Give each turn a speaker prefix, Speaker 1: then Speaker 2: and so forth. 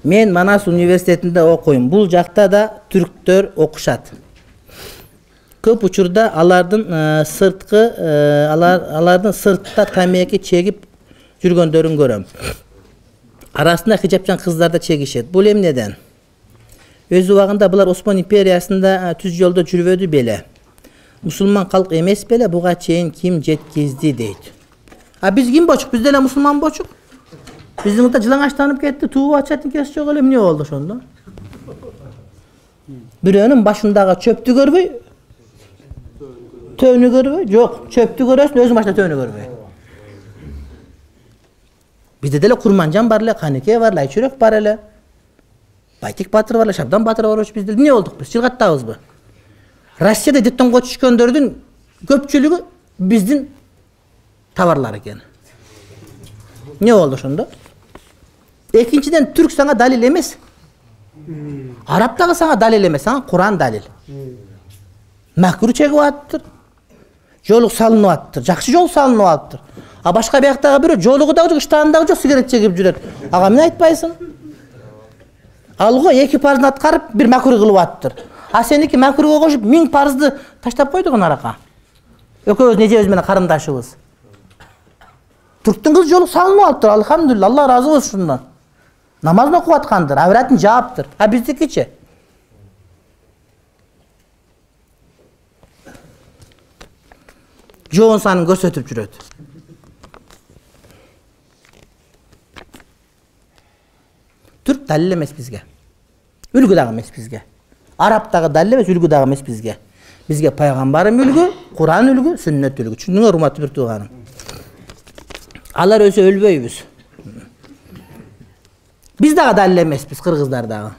Speaker 1: Мен Манас университетинде окуйм. Бул жакта да түрктөр окушат. Көп учурда алардын сыртта тамеки чегип жүргөндөрүн көрөм. Арасында хижапчан кыздар да чегишет. Бул эмнеден? Өз убагында булар Осман империясында түз жолдо жүрбөдү беле. Мусулман калк эмес беле, буга чейин ким жеткизди дейт. А биз ким болчук? Биз деле мусулман болчук. Биздин да жылаңачтанып кетти, туу ачатын кес жок эле. Эмне болду ошондо? Бирөөнүн башындагы чөптү көрбөй, төөнү көрбөй, жок, чөптү көрөсүн, өзүң башында төөнү көрбөй. Бизде деле Курманжан бар эле, Канеке бар эле, Айчүрөк бар эле. Байтек Батыр бар эле, Шабдан Батыр бар эле. Бизде эмне болдук биз? Чылгаттабызбы? Россияда детдомго түшкөндөрдүн көпчүлүгү биздин товарлар экен. Не болду ошондо? Экинчиден, түрк саңа далил эмес. Араб дагы саңа далил эмес, саңа Куран далил. Макруh чегип аттыр. Жолук салынып аттыр. Жакшы жол салынып аттыр. А башка бияктагы бирөө жолугу дагы жок, ыштанындагы жок, сигарет чегип жүрөт. Ага эмне айтпайсың? Алго 2 парздын аткарып, бир макруh кылып аттыр. А сеники макруhга кошуп 1000 парзды таштап койдугун арака. Экөөбүз нежебиз менен карындашыбыз. Түрктүн кызы жолук салынып аттыр, алхамдулилла, Алла разы болсун ушундан. Намазын окуп аткандыр, авратын жааптыр. А биздикичи? Жоон санын көрсөтүп жүрөт. Түрк далил эмес бизге. Үлгү дагы эмес бизге. Араб дагы далил эмес, үлгү дагы эмес бизге. Бизге пайгамбарым үлгү, Куран үлгү, сүннөт үлгү. Түшүндүңөр урматтуу бир тууганым? Алар өсө өлбөйбүз. Biz dagı dalil emesmiz, Kırgızlar dagı.